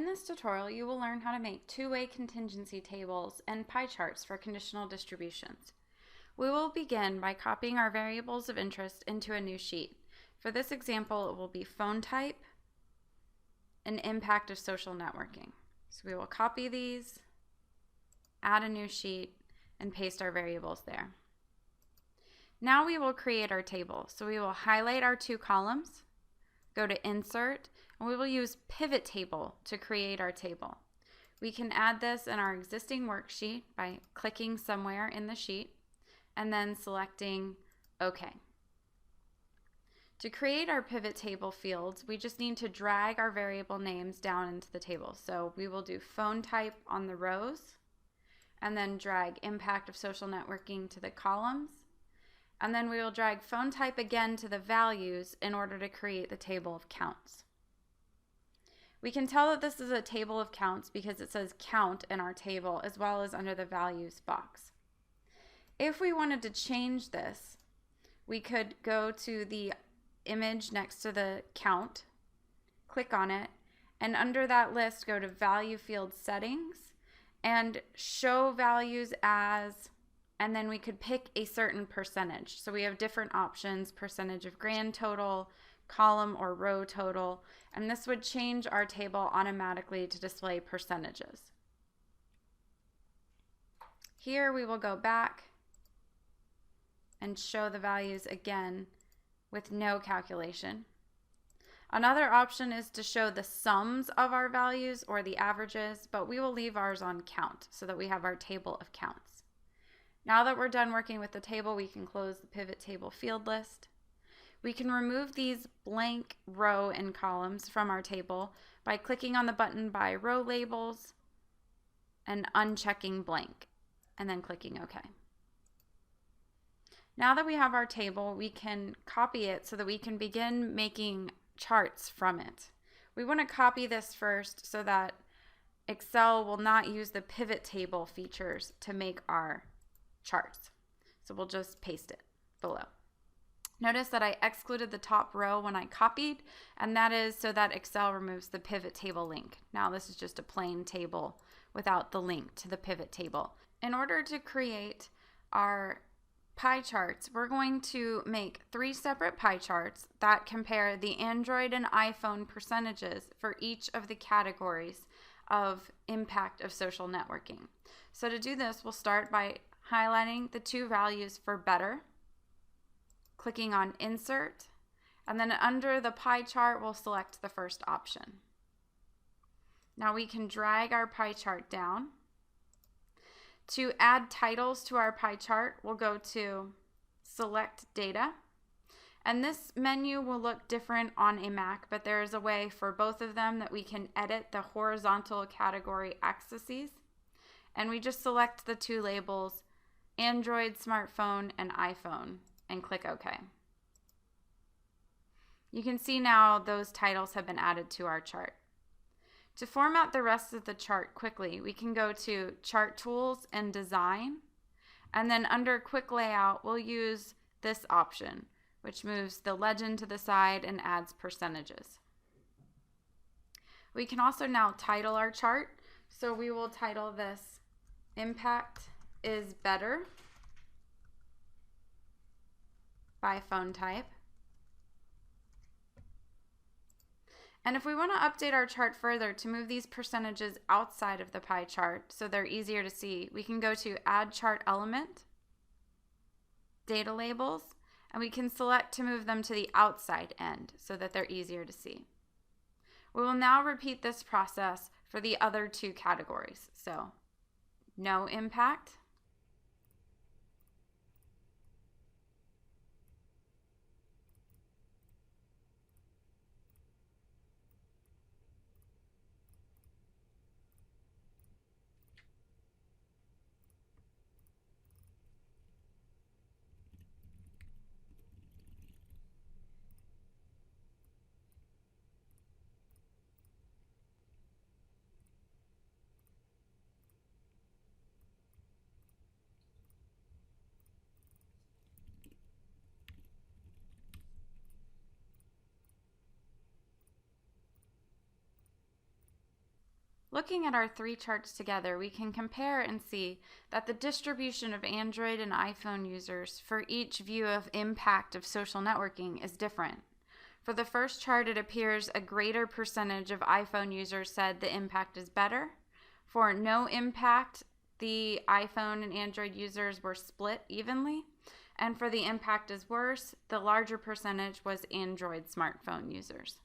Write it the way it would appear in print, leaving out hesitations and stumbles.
In this tutorial, you will learn how to make two-way contingency tables and pie charts for conditional distributions. We will begin by copying our variables of interest into a new sheet. For this example, it will be phone type and impact of social networking. So we will copy these, add a new sheet, and paste our variables there. Now we will create our table. So we will highlight our two columns, go to Insert, and we will use Pivot Table to create our table. We can add this in our existing worksheet by clicking somewhere in the sheet and then selecting OK. To create our pivot table fields, we just need to drag our variable names down into the table. So we will do phone type on the rows, and then drag impact of social networking to the columns, and then we will drag phone type again to the values in order to create the table of counts. We can tell that this is a table of counts because it says count in our table as well as under the values box. If we wanted to change this, we could go to the image next to the count, click on it, and under that list go to value field settings and show values as, and then we could pick a certain percentage. So we have different options: percentage of grand total, column or row total, and this would change our table automatically to display percentages. Here we will go back and show the values again with no calculation. Another option is to show the sums of our values or the averages, but we will leave ours on count so that we have our table of counts. Now that we're done working with the table, we can close the pivot table field list. We can remove these blank row and columns from our table by clicking on the button by row labels and unchecking blank, and then clicking OK. Now that we have our table, we can copy it so that we can begin making charts from it. We want to copy this first so that Excel will not use the pivot table features to make our charts. So we'll just paste it below. Notice that I excluded the top row when I copied, and that is so that Excel removes the pivot table link. Now this is just a plain table without the link to the pivot table. In order to create our pie charts, we're going to make 3 separate pie charts that compare the Android and iPhone percentages for each of the categories of impact of social networking. So to do this, we'll start by highlighting the 2 values for better, clicking on Insert, and then under the pie chart, we'll select the first option. Now we can drag our pie chart down. To add titles to our pie chart, we'll go to Select Data. And this menu will look different on a Mac, but there is a way for both of them that we can edit the horizontal category axes. And we just select the 2 labels, Android, smartphone, and iPhone, and click OK. You can see now those titles have been added to our chart. To format the rest of the chart quickly, we can go to Chart Tools and Design, and then under Quick Layout, we'll use this option, which moves the legend to the side and adds percentages. We can also now title our chart, so we will title this Impact is Better by phone type. And if we want to update our chart further to move these percentages outside of the pie chart so they're easier to see, we can go to Add Chart Element, Data Labels, and we can select to move them to the outside end so that they're easier to see. We will now repeat this process for the other 2 categories. So, no impact, Looking at our three charts together, we can compare and see that the distribution of Android and iPhone users for each view of impact of social networking is different. For the first chart, it appears a greater percentage of iPhone users said the impact is better. For no impact, the iPhone and Android users were split evenly. And for the impact is worse, the larger percentage was Android smartphone users.